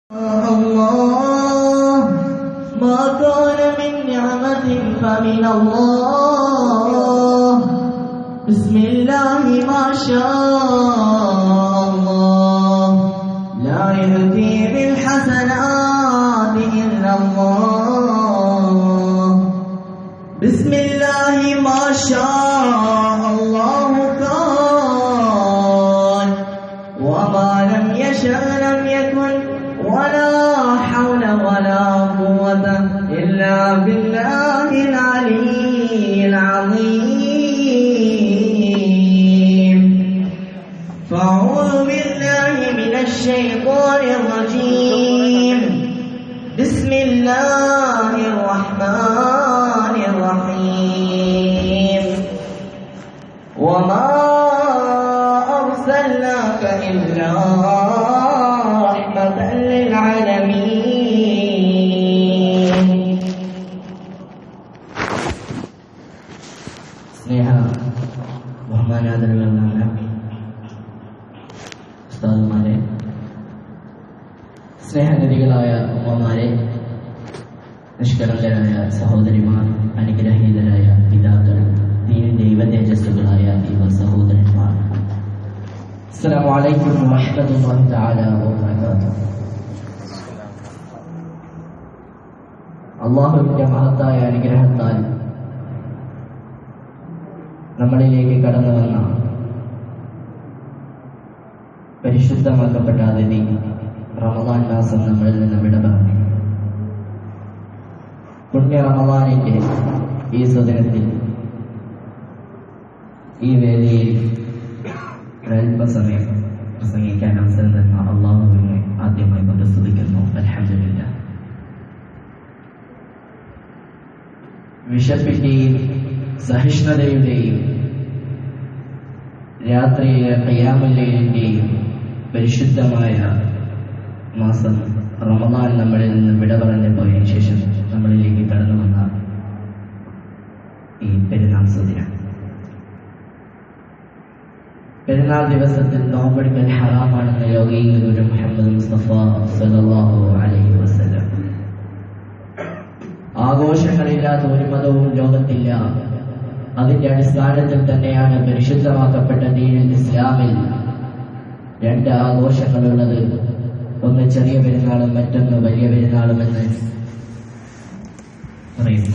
الله ما كان من نعمة فمن الله بسم الله ما شاء الله لا يأتي بالحسنات إلا الله بسم الله ما شاء الله كان وما لم يشأ لم يكن ولا حول ولا قوة إلا بالله العلي العظيم فأعوذ بالله من الشيطان الرجيم بسم الله الرحمن الرحيم وما أرسلناك إلا رحمة للعالمين സ്നേഹ ബഹുമാനാദരവുള്ള ഉസ്താദുമാരെ, സ്നേഹനിധികളായ ഉമ്മമാരെ, നിഷ്കളങ്കരായ സഹോദരിമാർ, അനുഗ്രഹീതരായ പിതാക്കൾ, ദീനിന്റെ യുവതേജസ്സുകളായ യുവ സഹോദരന്മാർ, അസ്സലാമു അലൈക്കും വറഹ്മത്തുള്ളാഹി തആല വബറകാതുഹു. അല്ലാഹുവിന്റെ മഹത്തായ അനുഗ്രഹത്താൽ നമ്മളിലേക്ക് കടന്നു വന്ന പരിശുദ്ധമാക്കപ്പെട്ട അതിഥി റമദാൻ മാസം നമ്മളിൽ നിന്ന് വിട പറഞ്ഞു. പുണ്യ റമദാനിന്റെ ഈ സുദിനത്തിൽ ഈ വേദിയിൽ ഒരല്പസമയം പ്രസംഗിക്കാൻ അവസരം തന്ന അല്ലാഹുവിനെ ആദ്യമായി കൊണ്ട് സ്തുതിക്കുന്നു. അൽഹംദുലില്ലാഹ്. വിശപ്പിന്റെയും സഹിഷ്ണുതയുടെയും രാത്രിയിലെ ഖിയാമുൽ ലൈലിന്റെയും പരിശുദ്ധമായ മാസം റമദാൻ നമ്മളിൽ നിന്ന് വിട പറഞ്ഞു പോയതിനു ശേഷം നമ്മളിലേക്ക് കടന്നു വന്ന ഈ പെരുന്നാൾ സുദിനം, പെരുന്നാൾ ദിവസത്തിൽ നോമ്പെടുക്കൽ ഹറാമാണെന്ന് ലൗകിക ഗുരു മുഹമ്മദ് മുസ്തഫ സല്ലല്ലാഹു അലൈഹി വസല്ലം. ആഘോഷങ്ങളില്ലാത്ത ഒരു മതവും ലോകത്തില്ല. അതിന്റെ അടിസ്ഥാനത്തിൽ തന്നെയാണ് പരിശുദ്ധമാക്കപ്പെട്ട ദീനുൽ ഇസ്ലാമിൽ രണ്ട് ആഘോഷങ്ങളുള്ളത്. ഒന്ന് ചെറിയ പെരുന്നാളും മറ്റൊന്ന് വലിയ പെരുന്നാളും എന്ന് പറയുന്നു.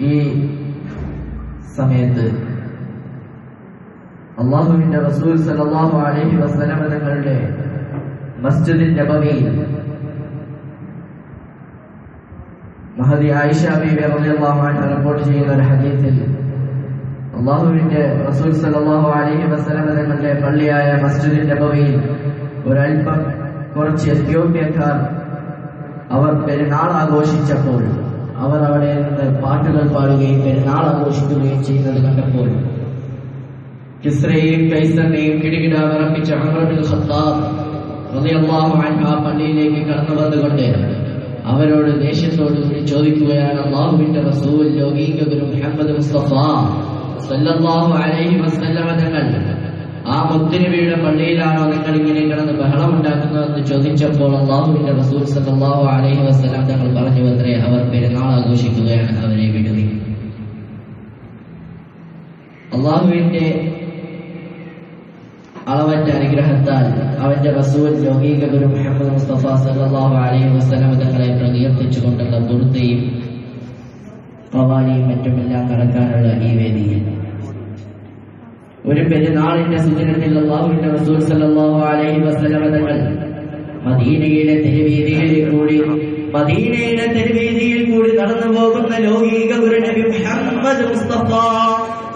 ഈ സമയത്ത് അല്ലാഹുവിന്റെ റസൂൽ സല്ലല്ലാഹു അലൈഹി വസല്ലം തങ്ങളുടെ മസ്ജിദുൻ നബവിയിൽ മഹദി ആയിഷ ബീവി റളിയല്ലാഹു അൻഹ റിപ്പോർട്ട് ചെയ്യുന്ന ഒരു ഹദീസിൽ അല്ലാഹുവിന്റെ റസൂൽ സല്ലല്ലാഹു അലൈഹി വസല്ലം തങ്ങളുടെ പള്ളിയായ മസ്ജിദുൻ നബവിയിൽ ഒരൽപ്പം കുറച്ച് എത്യോപ്യക്കാർ അവർ പെരുന്നാൾ ആഘോഷിച്ചപ്പോൾ അവർ അവിടെ നിന്ന് പാട്ടുകൾ പാടുകയും പെരുന്നാൾ ആഘോഷിക്കുകയും ചെയ്യുന്നത് കണ്ടപ്പോൾ കിസ്രയെയും കൈസറിനെയും കിടുകിട വിറപ്പിച്ച ഉമർ ഇബ്നുൽ ഖത്താബ് റളിയല്ലാഹു അൻഹു ആ പള്ളിയിലേക്ക് കടന്നു വന്നുകൊണ്ട് അവരോട് ദേഷ്യത്തോടുകൂടി ചോദിക്കുകയാണ്, അല്ലാഹുവിന്റെ റസൂൽ ലൗകിക ഗുരു മുഹമ്മദ് മുസ്തഫ സല്ലല്ലാഹു അലൈഹി വസല്ലം തങ്ങൾ ആ മുത്തുനബിയുടെ പള്ളിയിലാണോ നിങ്ങൾ ഇങ്ങനെ കിടന്ന് ബഹളം ഉണ്ടാക്കുന്നതെന്ന് ചോദിച്ചപ്പോൾ അല്ലാഹുവിന്റെ റസൂൽ സല്ലല്ലാഹു അലൈഹി വസല്ലം തങ്ങൾ പറഞ്ഞു അത്രേ, അവർ പെരുന്നാൾ ആഘോഷിക്കുകയാണ്, അവരെ വിടുവി. അല്ലാഹുവിന്റെ അളവറ്റ അനുഗ്രഹത്താൽ അവന്റെ റസൂൽ ലൗകിക ഗുരു മുഹമ്മദ് മുസ്തഫ സല്ലല്ലാഹു അലൈഹി വസല്ലം തങ്ങളെ പ്രകീർത്തിച്ചുകൊണ്ടുള്ള ബുർദയും ഖവാലിയും മറ്റുമെല്ലാം നടക്കാനുള്ള ഈ വേദിയിൽ ഒരു പെരുന്നാളിന്റെ സുദിനത്തിൽ അല്ലാഹുവിന്റെ റസൂൽ സല്ലല്ലാഹു അലൈഹി വസല്ലം തങ്ങൾ മദീനയുടെ തെരുവീതിയിൽ കൂടി നടന്നു പോകുന്ന ലൗകിക ഗുരു നബി മുഹമ്മദ് മുസ്തഫ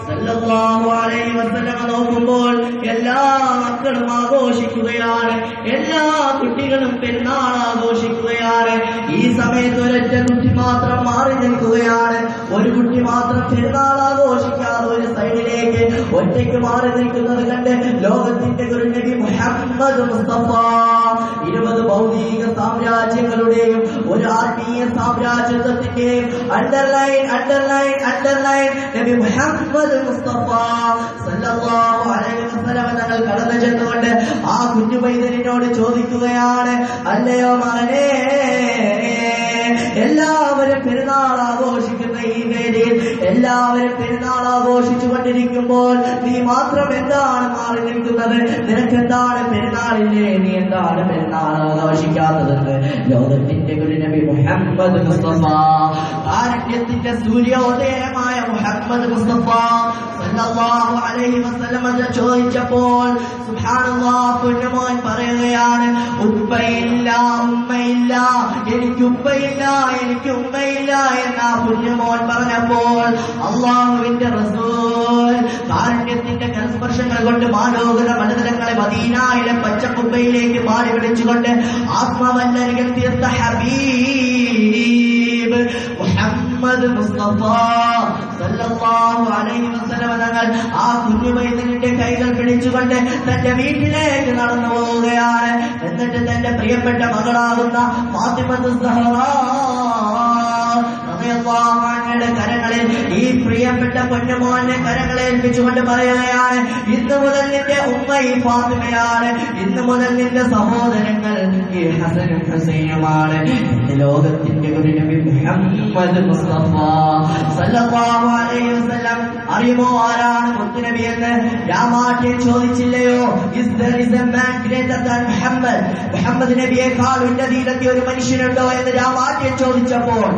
സല്ലല്ലാഹു അലൈഹി വസല്ലം നോക്കുമ്പോൾ എല്ലാ മക്കളും ആഘോഷിക്കുകയാണ്, എല്ലാ കുട്ടികളും പെരുന്നാൾ ആഘോഷിക്കുകയാണ്. ഈ സമയത്ത് ഒരൊറ്റ കുട്ടി മാത്രം മാറി നിൽക്കുകയാണ്. ഒരു കുട്ടി മാത്രം പെരുന്നാൾ ആഘോഷിക്കാതെ ഒരു സൈഡിലേക്ക് ഒറ്റയ്ക്ക് മാറി നിൽക്കുന്നത് കണ്ട് ലോകത്തിന്റെ ഗുരു നബി മുഹമ്മദ് മുസ്തഫ 20 ഭൗതിക സാമ്രാജ്യങ്ങളുടെയും ഒരു ആത്മീയ സാമ്രാജ്യത്വത്തിന്റെയും അണ്ടർലൈൻ നബി മുഹമ്മദ് മുസ്തഫ സല്ലല്ലാഹു അലൈഹി വസല്ലം തങ്ങൾ കടന്നു ചെന്നുകൊണ്ട് ആ കുഞ്ഞു പൈതലിനോട് ചോദിക്കുകയാണ്, അല്ലയോ മകനേ, എല്ലാവരും പെരുന്നാൾ ആഘോഷിക്കുന്ന ഈ വേദിയിൽ എല്ലാവരും പെരുന്നാൾ ആഘോഷിച്ചു കൊണ്ടിരിക്കുമ്പോൾ നീ മാത്രം എന്താണ് മാറി നിൽക്കുന്നത്? നിനക്കെന്താണ് പെരുന്നാളില്ലേ? നീ എന്താണ് പെരുന്നാൾ ആഘോഷിക്കാത്തതെന്ന് ലോകത്തിന്റെ ഒരു നബി മുഹമ്മദ് മുസ്തഫ, കാരുണ്യത്തിന്റെ സൂര്യോദയമായ മുഹമ്മദ് മുസ്തഫ സല്ലല്ലാഹു അലൈഹി വസല്ലം ചോദിച്ചപ്പോൾ സുബ്ഹാനല്ലാഹ് കുഞ്ഞുമോൻ പറയുകയാണ്, ഉപ്പയില്ല ഉമ്മയില്ല, എനിക്ക് ഉപ്പയില്ല എനിക്ക് ഉമ്മയില്ല എന്ന കുഞ്ഞുമോൻ പറഞ്ഞപ്പോൾ അല്ലാഹുവിന്റെ റസൂൽ കാരുണ്യത്തിന്റെ കരസ്പർശങ്ങൾ കൊണ്ട് മാലോകര മണ്ഡലങ്ങളെ മദീനയിലെ പച്ചക്കുപ്പയിലേക്ക് മാറി വിളിച്ചുകൊണ്ട് ആത്മവല്ലരികൾ തീർത്ത ഹബീബ് മുഹമ്മദ് മുസ്തഫ സല്ലല്ലാഹു അലൈഹി വസല്ലം തങ്ങൾ ആ കുഞ്ഞു പൈതലിന്റെ കൈകൾ പിടിച്ചുകൊണ്ട് തന്റെ വീട്ടിലേക്ക് നടന്നു പോവുകയാണ്. എന്നിട്ട് തന്റെ പ്രിയപ്പെട്ട മകളാകുന്ന ഫാത്തിമത്തു സഹറ റളിയല്ലാഹു അൻഹയുടെ കരങ്ങളിൽ ഈ പ്രിയപ്പെട്ട പൊന്നുമോനെ കരങ്ങളെ ഏൽപ്പിച്ചുകൊണ്ട് പറയുകയാണ്, ഇന്ന് മുതൽ നിന്റെ ഉമ്മ ഈ ഫാത്തിമയാണ്, ഇന്ന് മുതൽ നിന്റെ സഹോദരങ്ങൾ ഈ ഹസനും ഹുസൈനുമാണ്. ലോകത്തിന്റെ ഒരു നബി മുഹമ്മദ് മുസ്തഫ സല്ലല്ലാഹു അലൈഹി വസല്ലം അറിയുമോ ആരാണ് മുത്തുനബി എന്ന്? രാമാട്യൻ ചോദിച്ചില്ലയോ, is there is a man greater than Muhammad? Muhammad നബിയേക്കാൾ ഉന്നതിയിലെത്തിയ ഒരു മനുഷ്യനുണ്ടോ എന്ന് രാമാട്യൻ ചോദിച്ചപ്പോൾ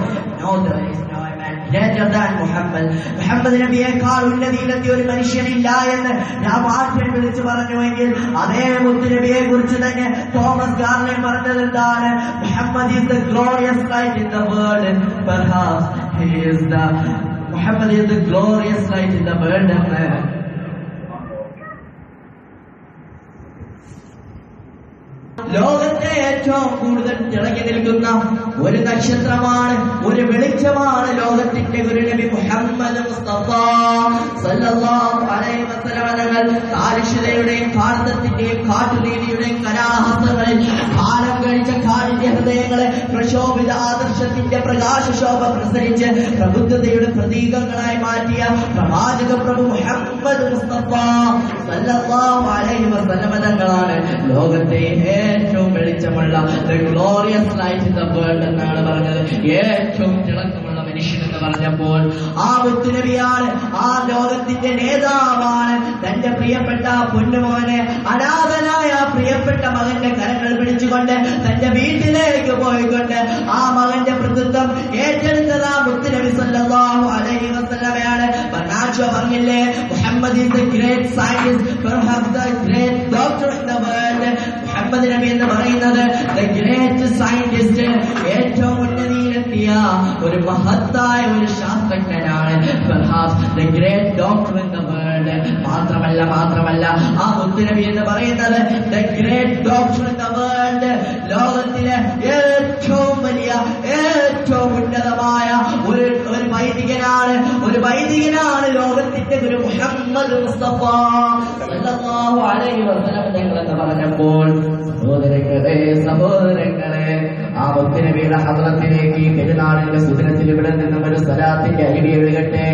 no, there is no man greater than Muhammad. Muhammad നബിയേക്കാൾ ഉന്നതിയിലെത്തിയ ഒരു മനുഷ്യനില്ല എന്ന് രാമാട്യൻ വിളിച്ചു പറഞ്ഞുവെങ്കിൽ അതേ മുത്തുനബിയെ കുറിച്ച് തന്നെ തോമസ് ഗാർലൻ പറഞ്ഞത് എന്താണ്? Muhammad is the glorious light in the world, perhaps he is the Muhammad is the glorious light in the world. ലോകത്തെ ഏറ്റവും കൂടുതൽ തിളങ്ങി നിൽക്കുന്ന ഒരു നക്ഷത്രമാണ്, ഒരു വെളിച്ചമാണ് ലോകത്തിന്റെ ഒരു നബി മുഹമ്മദ് മുസ്തഫ സല്ലല്ലാഹു അലൈഹി വസല്ലം തങ്ങൾ കാലുഷ്യതയുടെയും കാന്തത്തിന്റെയും കാട്ടുനീതിയുടെയും കലാഹസങ്ങളിൽ കാലം കഴിച്ച കാടിന്റെ ഹൃദയങ്ങളെ പ്രശോഭിത ആദർശത്തിന്റെ പ്രകാശശോഭ പ്രസരിച്ച് പ്രബുദ്ധതയുടെ പ്രതീകങ്ങളായി മാറ്റിയ പ്രവാചക പ്രഭു മുഹമ്മദ് മുസ്തഫ സല്ലല്ലാഹു അലൈഹി വസല്ലം തങ്ങളാണ് ലോകത്തെ ഏറ്റവും വെളിച്ചമുള്ള glorious light in the world എന്നാണ് പറഞ്ഞത്. ഏറ്റവും തിളക്കമുള്ള മനുഷ്യൻ എന്ന് പറഞ്ഞപ്പോൾ ആ മുത്തുനബിയാണ്, ആ ലോകത്തിന്റെ നേതാവാണ്. തന്റെ പ്രിയപ്പെട്ട പൊന്നുമോനെ അനാഥനായ പ്രിയപ്പെട്ട മകന്റെ കരങ്ങൾ പിടിച്ചുകൊണ്ട് തന്റെ വീട്ടിലേക്ക് പോയിക്കൊണ്ട് ആ മകന്റെ പ്രതിത്വം ഏറ്റെടുത്തത് ആ മുത്തുനബി സല്ലല്ലാഹു അലൈഹി വസല്ലമയാണ്. ബർനാച്ചോ പറഞ്ഞില്ലേ, Muhammad is the great scientist, perhaps the great doctor in the world. Muhammad നബി എന്ന് പറയുന്നത് ദ ഗ്രേറ്റ് സയന്റിസ്റ്റ്, ഏറ്റവും ഉന്നതിയിലെത്തിയ ഒരു മഹത്തായ ഒരു ശാസ്ത്രജ്ഞനാണ്. Perhaps the great doctor in the world. മാത്രമല്ല ആ മുത്തുനബി എന്ന് പറയുന്നത് the great doctor in the world, ലോകത്തിലെ ഏറ്റവും വലിയ ഏറ്റവും ഉന്നതമായ ഒരു വൈദികനാണ് ലോകത്തിന്റെ ഒരു മുഹമ്മദ് മുസ്തഫ സല്ലല്ലാഹു അലൈഹി വസല്ലം തങ്ങൾ എന്ന് പറഞ്ഞപ്പോൾ സഹോദരങ്ങളെ ആ മുത്തുനബിയുടെ ഹദ്റത്തിലേക്ക് പെരുന്നാളിന്റെ സുദിനത്തിൽ ഇവിടെ നിന്നും ഒരു സ്വലാത്തിന്റെ അരിടി എഴുകട്ടെ.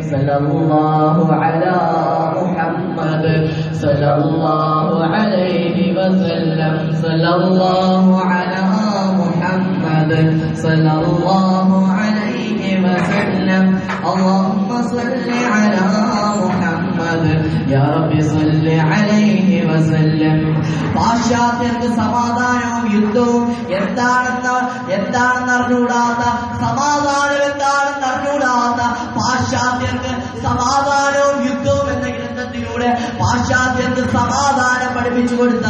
സല്ലല്ലാഹു അലാ മുഹമ്മദ് സല്ലല്ലാഹു അലൈഹി വസല്ലം, സല്ലല്ലാഹു അലാ മുഹമ്മദ് സല്ലല്ലാഹു അലൈഹി വസല്ലം, അല്ലാഹുമ്മ സ്വല്ലി അലാ മുഹമ്മദ് യാ റബ്ബി സ്വല്ലി അലൈഹി വസല്ലം. പാശ്ചാത്യർക്ക് സമാധാനവും യുദ്ധവും എന്താണെന്ന് അറിഞ്ഞൂടാത്ത, സമാധാനം എന്താണെന്ന് അറിഞ്ഞൂടാത്ത പാശ്ചാത്യർക്ക് സമാധാനവും യുദ്ധവും എന്ന ഗ്രന്ഥത്തിലൂടെ പാശ്ചാത്യർക്ക് സമാധാനം പഠിപ്പിച്ചു കൊടുത്ത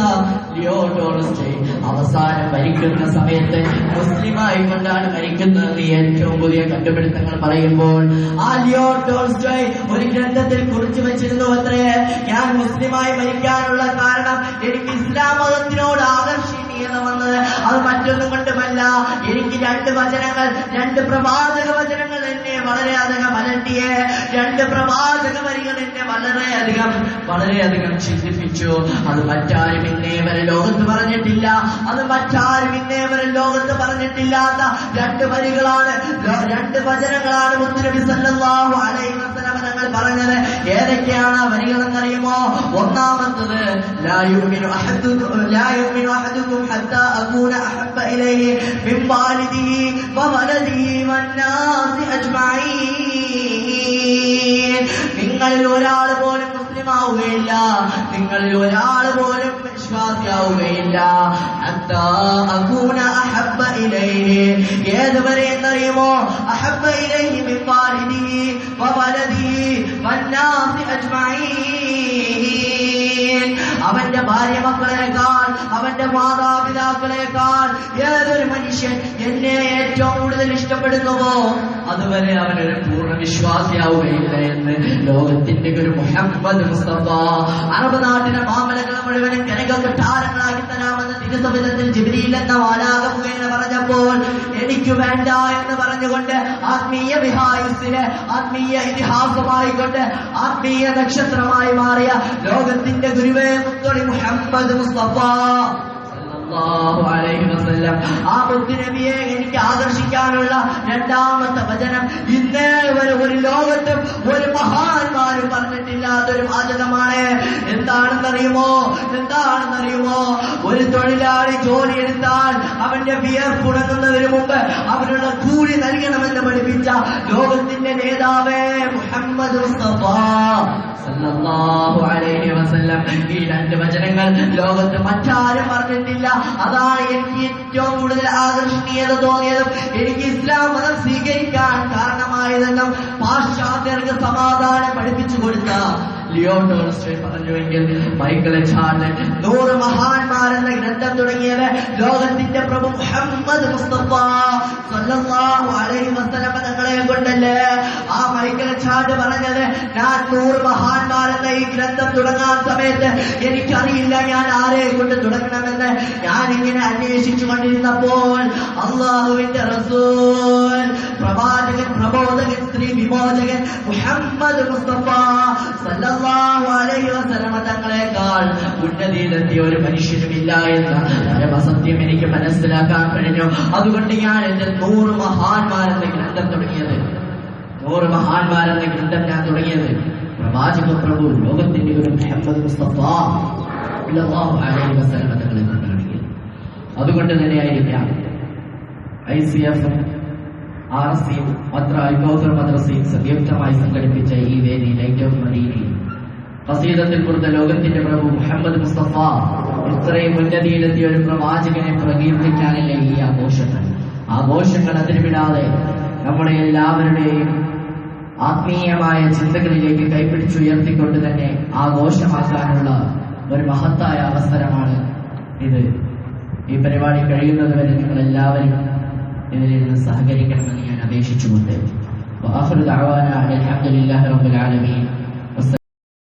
ലിയോ ടോൾസ്റ്റോയ് അവസാനം മരിക്കുന്ന സമയത്ത് മുസ്ലിമായി കൊണ്ടാണ് മരിക്കുന്നത്. ഏറ്റവും പുതിയ കണ്ടുപിടുത്തങ്ങൾ പറയുമ്പോൾ ആ ലിയോ ടോൾസ്റ്റോയ് ഒരു ഗ്രന്ഥത്തിൽ കുറിച്ചു വെച്ചിരുന്നു അത്രേ, ഞാൻ മുസ്ലിമായി മരിക്കാനുള്ള കാരണം എനിക്ക് ഇസ്ലാം മതത്തിനോട് ആകർഷണീയത വന്നത് അത് മറ്റൊന്നും കൊണ്ടുമല്ല, എനിക്ക് രണ്ട് പ്രവാചക വചനങ്ങൾ എന്നെ വളരെയധികം അലട്ടിയെ, രണ്ട് പ്രവാചക വരികൾ എന്നെ വളരെയധികം ചിന്തിപ്പിച്ചു. അത് മറ്റാരും ഇന്നേ വരെ ലോകത്ത് പറഞ്ഞിട്ടില്ല, അത് മറ്റാരും ഇന്നേ വരെ ലോകത്ത് പറഞ്ഞിട്ടില്ലാത്ത രണ്ട് വചനങ്ങളാണ് മുത്തുനബി സല്ലല്ലാഹു അലൈഹി വസല്ലം തങ്ങൾ പറഞ്ഞത് ഏതൊക്കെയാണ് വരികളെന്നറിയുമോ? ഒന്നാമത്തത് ലാ യുമിനു അഹദുക്കും ഹത്താ അകൂന അഹബ്ബ ഇലൈഹി മിൻ വാലിദിഹി വവലദിഹി വന്നാസി അജ്മഈൻ. നിങ്ങളിൽ ഒരാൾ പോലും മുസ്ലിമാവുകയില്ല, നിങ്ങളിൽ ഒരാൾ പോലും വിശ്വാസിയാവുകയില്ല. ഹത്താ അകൂന അഹബ്ബ ഇലൈഹി, ഏതുവരെ എന്നറിയുമോ? അഹബ്ബ ഇലൈഹി മിൻ വാലിദിഹി വവലദിഹി വന്നാസി അജ്മഈൻ. അവന്റെ ഭാര്യ മക്കളെക്കാൾ, അവന്റെ മാതാപിതാക്കളെക്കാൾ ഏതൊരു മനുഷ്യൻ എന്നെ ഏറ്റവും കൂടുതൽ ഇഷ്ടപ്പെടുന്നുവോ അതുവരെ അവനൊരു പൂർണ്ണ വിശ്വാസിയാവുകയില്ല എന്ന് ലോകത്തിന്റെ ഒരു മുഹമ്മദ് മുസ്തഫ. അറബ് നാട്ടിലെ മാമലകളെ മുഴുവനും കനകകൊട്ടാരങ്ങളാക്കി തരാമെന്ന് തിരുസവിധത്തിൽ ജിബ്രീൽ എന്ന വാലാക മുഖേന പറഞ്ഞപ്പോൾ എനിക്ക് വേണ്ട എന്ന് പറഞ്ഞുകൊണ്ട് ആത്മീയ വിഹായുസിലെ ആത്മീയ ഇതിഹാസമായിക്കൊണ്ട് ആത്മീയ നക്ഷത്രമായി മാറിയ ലോകത്തിന്റെ ഗുരുവേ മുത്തൊളി മുഹമ്മദ് മുസ്തഫ സല്ലല്ലാഹു അലൈഹി വസല്ലം, ആ മുത്തുനബിയെ എനിക്ക് ആകർഷിക്കാനുള്ള രണ്ടാമത്തെ വചനം ഇന്നേ വരെ ഒരു ലോകത്തും ഒരു മഹാന്മാരും പറഞ്ഞിട്ടില്ലാത്തൊരു വാചകമാണ്. എന്താണെന്നറിയുമോ? ഒരു തൊഴിലാളി ജോലിയെടുത്താൽ അവന്റെ വിയർപ്പുണങ്ങുന്നതിന് മുമ്പ് അവനുള്ള കൂലി നൽകണമെന്ന് പഠിപ്പിച്ച ലോകത്തിന്റെ നേതാവേ മുഹമ്മദ് മുസ്തഫ സല്ലല്ലാഹു അലൈഹി വസല്ലം. ഈ രണ്ട് വചനങ്ങൾ ലോകത്ത് മറ്റാരും പറഞ്ഞിട്ടില്ല. അതാണ് എനിക്ക് ഏറ്റവും കൂടുതൽ ആകർഷണീയത തോന്നിയതും എനിക്ക് ഇസ്ലാം മതം സ്വീകരിക്കാൻ കാരണമായതെന്നും പാശ്ചാത്യർക്ക് സമാധാനം പഠിപ്പിച്ചു കൊടുത്ത ലിയോ ടോൾസ്റ്റോയ് പറഞ്ഞുവെങ്കിൽ മൈക്കൽ എച്ചാർഡ് 100 മഹാന്മാരെന്ന ഗ്രന്ഥം തുടങ്ങിയത് ലോകത്തിന്റെ പ്രഭു മുഹമ്മദ് മുസ്തഫ സല്ലല്ലാഹു അലൈഹി വസല്ലം തങ്ങളെ കൊണ്ടല്ലേ. ആ മൈക്കൽ എച്ചാർഡ് പറഞ്ഞത് ഞാൻ 100 മഹാന്മാരെന്ന ഈ ഗ്രന്ഥം തുടങ്ങാൻ സമയത്ത് എനിക്കറിയില്ല ഞാൻ ആരെ കൊണ്ട് തുടങ്ങണമെന്ന്. ഞാനിങ്ങനെ അന്വേഷിച്ചു കൊണ്ടിരുന്നപ്പോൾ അള്ളാഹുവിന്റെ റസൂൽ, പ്രവാചകൻ, പ്രബോധകൻ, സ്ത്രീ വിമോചകൻ മുഹമ്മദ് മുസ്തഫ സല്ലല്ലാഹു അലൈഹി വസല്ലം തങ്ങളെക്കാൾ ഉന്നതിയിലെത്തിയ ഒരു മനുഷ്യനുമില്ല എന്ന പരമസത്യം എനിക്ക് മനസ്സിലാക്കാൻ കഴിഞ്ഞു. അതുകൊണ്ട് ഞാൻ എന്റെ 100 മഹാന്മാരെന്ന ഗ്രന്ഥം തുടങ്ങിയത്. 100 മഹാന്മാരെന്ന ഗ്രന്ഥം ഞാൻ തുടങ്ങിയത് പ്രവാചക പ്രഭു ലോകത്തിന്റെ ഒരു മുഹമ്മദ് മുസ്തഫ സല്ലല്ലാഹു അലൈഹി വസല്ലം തങ്ങളെ കൊണ്ടാണെങ്കിൽ. അതുകൊണ്ട് തന്നെയായിരിക്കാം ICF RC മദ്രസയും സംയുക്തമായി സംഘടിപ്പിച്ച ഈ വേദി ലൈറ്റ് ഓഫ് മദീനയിൽ ഖസീദത്തിൽ കൊടുത്ത ലോകത്തിന്റെ പ്രഭു മുഹമ്മദ് മുസ്തഫ ഇത്രയും ഉന്നതിയിലെത്തിയ ഒരു പ്രവാചകനെ പ്രകീർത്തിക്കാനല്ലേ ഈ ആഘോഷങ്ങൾ അതിരുവിടാതെ നമ്മുടെ എല്ലാവരുടെയും ആത്മീയമായ ചിന്തകളിലേക്ക് കൈപിടിച്ചുയർത്തിക്കൊണ്ട് തന്നെ ആഘോഷമാക്കാനുള്ള ഒരു മഹത്തായ അവസരമാണ് ഇത്. ഈ പരിപാടി കഴിയുന്നതുവരെ നിങ്ങൾ എല്ലാവരും ഇതിൽ നിന്ന് സഹകരിക്കണമെന്ന് ഞാൻ അപേക്ഷിച്ചുകൊണ്ട്.